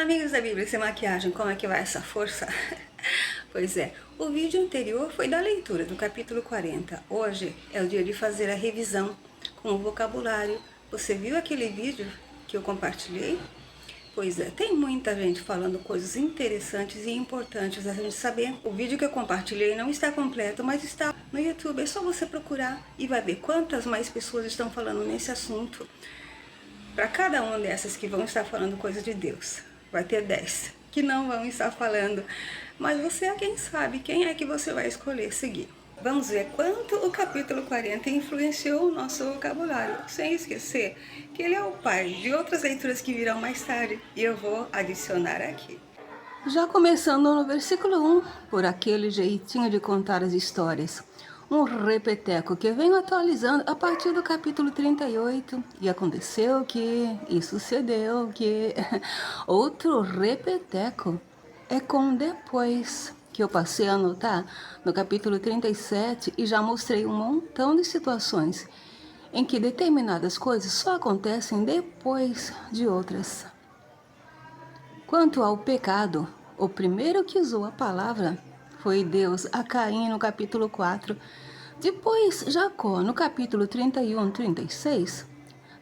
Amigos da Bíblia Sem Maquiagem, como é que vai essa força? Pois é, o vídeo anterior foi da leitura do capítulo 40. Hoje é o dia de fazer a revisão com o vocabulário. Você viu aquele vídeo que eu compartilhei? Pois é, tem muita gente falando coisas interessantes e importantes a gente saber. O vídeo que eu compartilhei não está completo, mas está no YouTube. É só você procurar e vai ver quantas mais pessoas estão falando nesse assunto. Para cada uma dessas que vão estar falando coisa de Deus, vai ter 10 que não vão estar falando. Mas você é quem sabe, quem é que você vai escolher seguir. Vamos ver quanto o capítulo 40 influenciou o nosso vocabulário, sem esquecer que ele é o pai de outras leituras que virão mais tarde, e eu vou adicionar aqui. Já começando no versículo 1, por aquele jeitinho de contar as histórias. Um repeteco que venho atualizando a partir do capítulo 38. E aconteceu que, e sucedeu que... Outro repeteco é com depois, que eu passei a anotar no capítulo 37 e já mostrei um montão de situações em que determinadas coisas só acontecem depois de outras. Quanto ao pecado, o primeiro que usou a palavra foi Deus a Caim no capítulo 4, depois Jacó no capítulo 31, 36,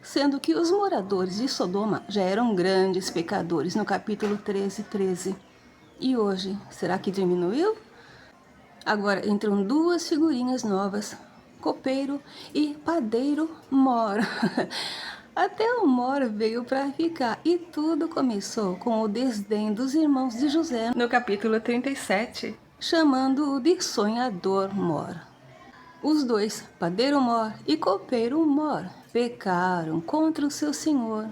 sendo que os moradores de Sodoma já eram grandes pecadores no capítulo 13, 13. E hoje, será que diminuiu? Agora entram duas figurinhas novas, copeiro e padeiro mor. Até o mor veio para ficar, e tudo começou com o desdém dos irmãos de José no capítulo 37, chamando-o de sonhador mor. Os dois, padeiro mor e copeiro mor, pecaram contra o seu senhor.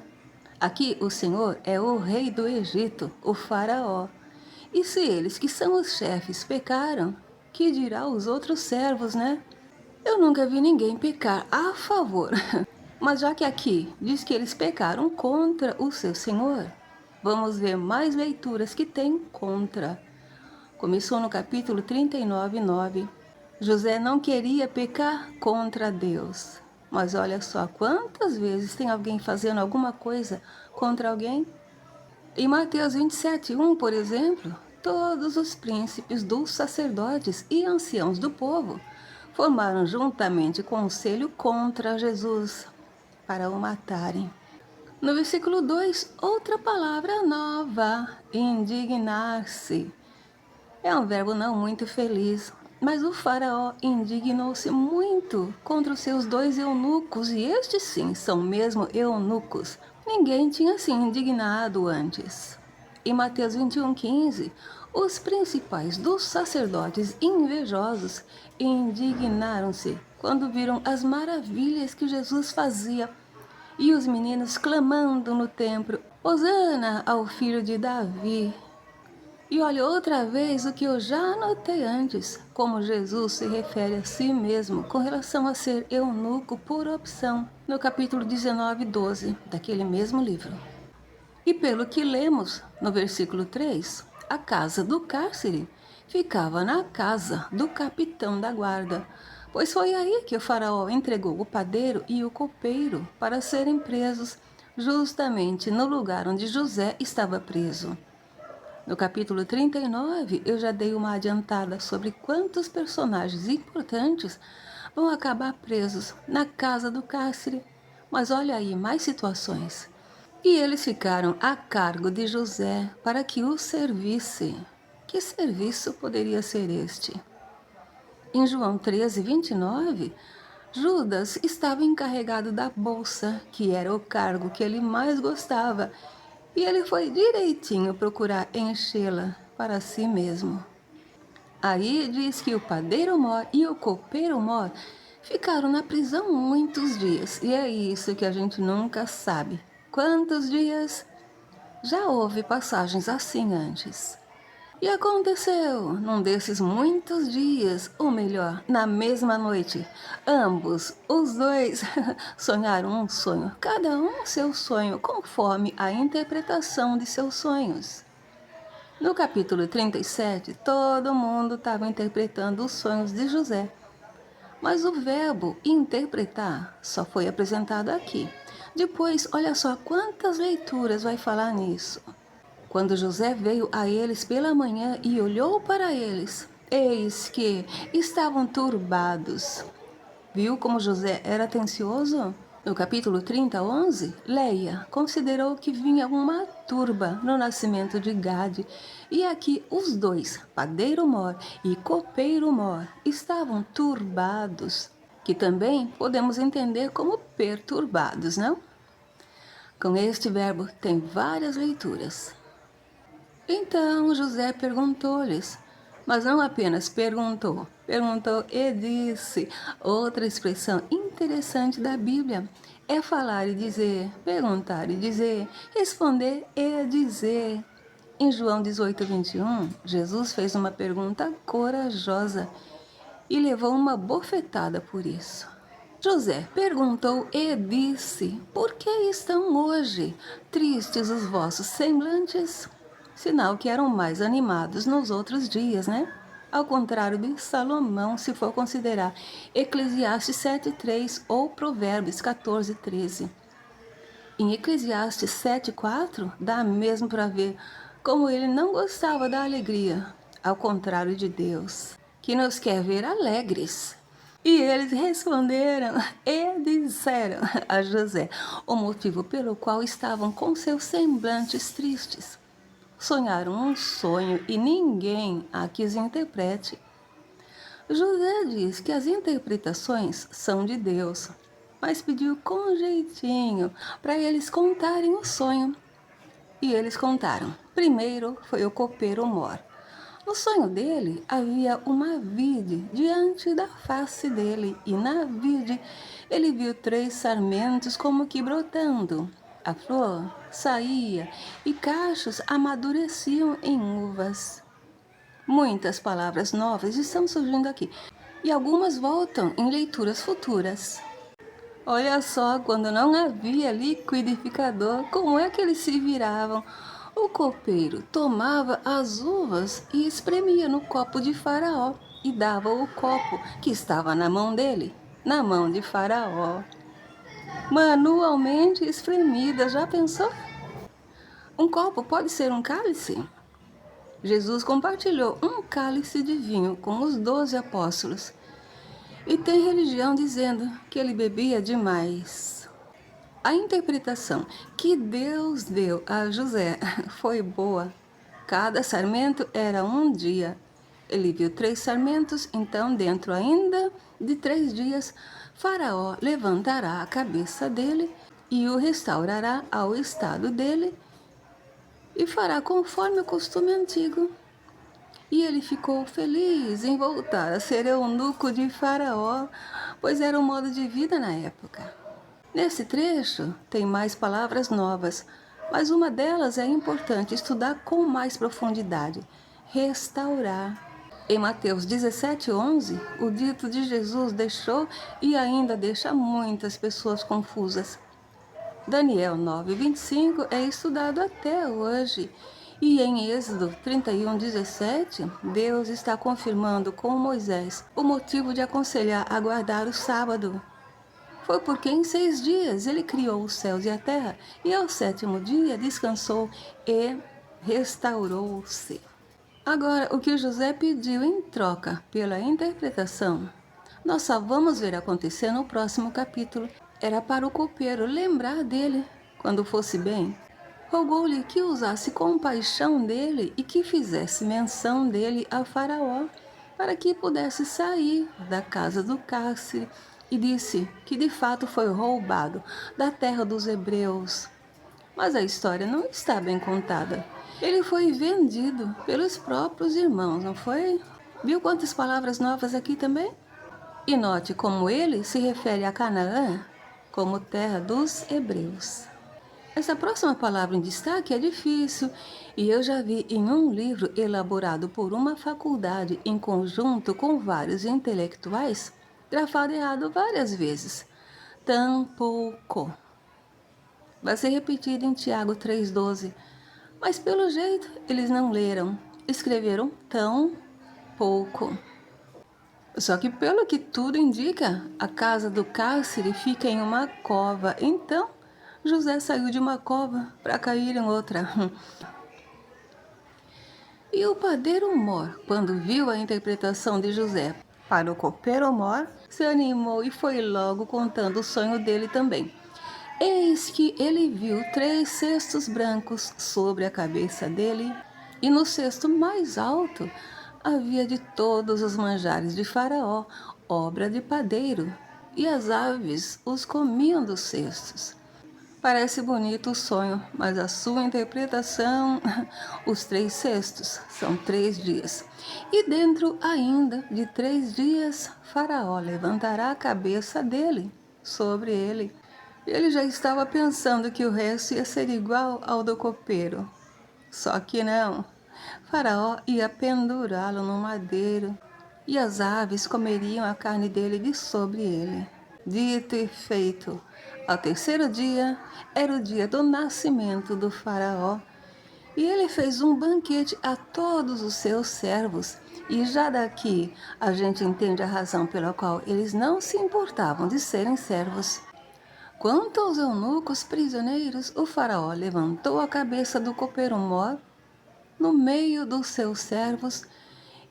Aqui o senhor é o rei do Egito, o faraó. E se eles, que são os chefes, pecaram, que dirá os outros servos, né? Eu nunca vi ninguém pecar a favor. Mas já que aqui diz que eles pecaram contra o seu senhor, vamos ver mais leituras que tem contra. Começou no capítulo 39, 9. José não queria pecar contra Deus. Mas olha só, quantas vezes tem alguém fazendo alguma coisa contra alguém? Em Mateus 27, 1, por exemplo, todos os príncipes dos sacerdotes e anciãos do povo formaram juntamente conselho contra Jesus para o matarem. No versículo 2, outra palavra nova, indignar-se. É um verbo não muito feliz, mas o faraó indignou-se muito contra os seus dois eunucos, e estes sim são mesmo eunucos. Ninguém tinha se indignado antes. Em Mateus 21:15, os principais dos sacerdotes invejosos indignaram-se quando viram as maravilhas que Jesus fazia e os meninos clamando no templo: Hosana ao filho de Davi. E olha outra vez o que eu já anotei antes, como Jesus se refere a si mesmo com relação a ser eunuco por opção, no capítulo 19, 12, daquele mesmo livro. E pelo que lemos no versículo 3, a casa do cárcere ficava na casa do capitão da guarda, pois foi aí que o faraó entregou o padeiro e o copeiro para serem presos, justamente no lugar onde José estava preso. No capítulo 39, eu já dei uma adiantada sobre quantos personagens importantes vão acabar presos na casa do cárcere. Mas olha aí, mais situações. E eles ficaram a cargo de José para que o servisse. Que serviço poderia ser este? Em João 13, 29, Judas estava encarregado da bolsa, que era o cargo que ele mais gostava, e ele foi direitinho procurar enchê-la para si mesmo. Aí diz que o padeiro mor e o copeiro mor ficaram na prisão muitos dias. E é isso que a gente nunca sabe. Quantos dias? Já houve passagens assim antes. E aconteceu, num desses muitos dias, ou melhor, na mesma noite, ambos, os dois, sonharam um sonho, cada um seu sonho, conforme a interpretação de seus sonhos. No capítulo 37, todo mundo estava interpretando os sonhos de José, mas o verbo interpretar só foi apresentado aqui. Depois, olha só quantas leituras vai falar nisso. Quando José veio a eles pela manhã e olhou para eles, eis que estavam turbados. Viu como José era atencioso? No capítulo 30, 11, Leia considerou que vinha uma turba no nascimento de Gade, e aqui os dois, padeiro Mor e copeiro Mor, estavam turbados, que também podemos entender como perturbados, não? Com este verbo tem várias leituras. Então José perguntou-lhes, mas não apenas perguntou e disse. Outra expressão interessante da Bíblia é falar e dizer, perguntar e dizer, responder e dizer. Em João 18, 21, Jesus fez uma pergunta corajosa e levou uma bofetada por isso. José perguntou e disse: Por que estão hoje tristes os vossos semblantes? Sinal que eram mais animados nos outros dias, né? Ao contrário de Salomão, se for considerar Eclesiastes 7:3 ou Provérbios 14:13. Em Eclesiastes 7:4, dá mesmo para ver como ele não gostava da alegria, ao contrário de Deus, que nos quer ver alegres. E eles responderam e disseram a José o motivo pelo qual estavam com seus semblantes tristes. Sonharam um sonho e ninguém a quis interprete. José diz que as interpretações são de Deus, mas pediu com jeitinho para eles contarem o sonho. E eles contaram. Primeiro foi o copeiro Mor. No sonho dele havia uma vide diante da face dele, e na vide ele viu 3 sarmentos como que brotando. A flor saía e cachos amadureciam em uvas. Muitas palavras novas estão surgindo aqui, e algumas voltam em leituras futuras. Olha só, quando não havia liquidificador, como é que eles se viravam? O copeiro tomava as uvas e espremia no copo de Faraó e dava o copo que estava na mão dele, na mão de Faraó. Manualmente espremida, já pensou? Um copo pode ser um cálice? Jesus compartilhou um cálice de vinho com os 12 apóstolos. E tem religião dizendo que ele bebia demais. A interpretação que Deus deu a José foi boa. Cada sarmento era um dia. Ele viu 3 sarmentos, então dentro ainda de 3 dias, Faraó levantará a cabeça dele e o restaurará ao estado dele e fará conforme o costume antigo. E ele ficou feliz em voltar a ser eunuco de Faraó, pois era um modo de vida na época. Nesse trecho tem mais palavras novas, mas uma delas é importante estudar com mais profundidade: restaurar. Em Mateus 17:11, o dito de Jesus deixou e ainda deixa muitas pessoas confusas. Daniel 9:25 é estudado até hoje. E em Êxodo 31:17, Deus está confirmando com Moisés o motivo de aconselhar a guardar o sábado. Foi porque em 6 dias ele criou os céus e a terra, e ao 7º dia descansou e restaurou-se. Agora, o que José pediu em troca pela interpretação, nós só vamos ver acontecer no próximo capítulo. Era para o copeiro lembrar dele quando fosse bem. Rogou-lhe que usasse compaixão dele e que fizesse menção dele a Faraó, para que pudesse sair da casa do cárcere, e disse que de fato foi roubado da terra dos hebreus. Mas a história não está bem contada. Ele foi vendido pelos próprios irmãos, não foi? Viu quantas palavras novas aqui também? E note como ele se refere a Canaã como terra dos hebreus. Essa próxima palavra em destaque é difícil, e eu já vi em um livro elaborado por uma faculdade em conjunto com vários intelectuais, grafado errado várias vezes. Tampouco. Vai ser repetido em Tiago 3,12, mas pelo jeito eles não leram, escreveram tão pouco. Só que pelo que tudo indica, a casa do cárcere fica em uma cova, então José saiu de uma cova para cair em outra. E o padeiro Mor, quando viu a interpretação de José para o copeiro Mor, se animou e foi logo contando o sonho dele também. Eis que ele viu 3 cestos brancos sobre a cabeça dele, e no cesto mais alto havia de todos os manjares de Faraó, obra de padeiro, e as aves os comiam dos cestos. Parece bonito o sonho, mas a sua interpretação, os 3 cestos, são 3 dias. E dentro ainda de 3 dias, Faraó levantará a cabeça dele sobre ele. Ele já estava pensando que o resto ia ser igual ao do copeiro. Só que não. Faraó ia pendurá-lo no madeiro e as aves comeriam a carne dele de sobre ele. Dito e feito. Ao 3º dia era o dia do nascimento do Faraó. E ele fez um banquete a todos os seus servos. E já daqui a gente entende a razão pela qual eles não se importavam de serem servos. Quanto aos eunucos prisioneiros, o faraó levantou a cabeça do copeiro Mor no meio dos seus servos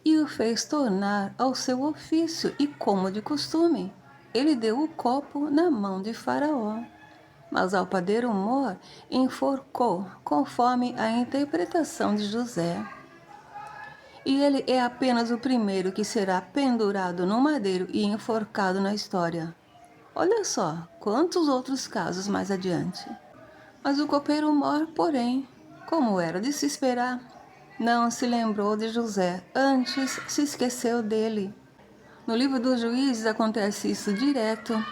e o fez tornar ao seu ofício, e como de costume, ele deu o copo na mão de Faraó. Mas ao padeiro Mor enforcou, conforme a interpretação de José. E ele é apenas o primeiro que será pendurado no madeiro e enforcado na história. Olha só quantos outros casos mais adiante. Mas o copeiro Mor, porém, como era de se esperar, não se lembrou de José, antes se esqueceu dele. No livro dos Juízes acontece isso direto.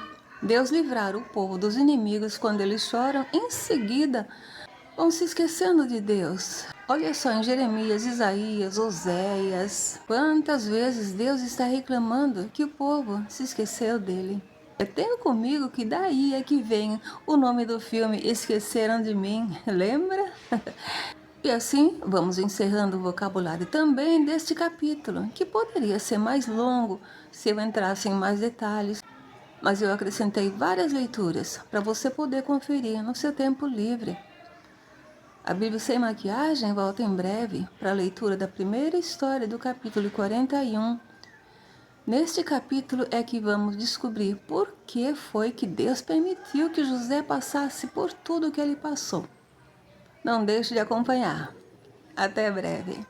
Deus livrar o povo dos inimigos quando eles choram, em seguida vão se esquecendo de Deus. Olha só em Jeremias, Isaías, Oséias, quantas vezes Deus está reclamando que o povo se esqueceu dele. Tenho comigo que daí é que vem o nome do filme Esqueceram de Mim, lembra? E assim vamos encerrando o vocabulário também deste capítulo, que poderia ser mais longo se eu entrasse em mais detalhes, mas eu acrescentei várias leituras para você poder conferir no seu tempo livre. A Bíblia Sem Maquiagem volta em breve para a leitura da primeira história do capítulo 41. Neste capítulo é que vamos descobrir por que foi que Deus permitiu que José passasse por tudo o que ele passou. Não deixe de acompanhar. Até breve.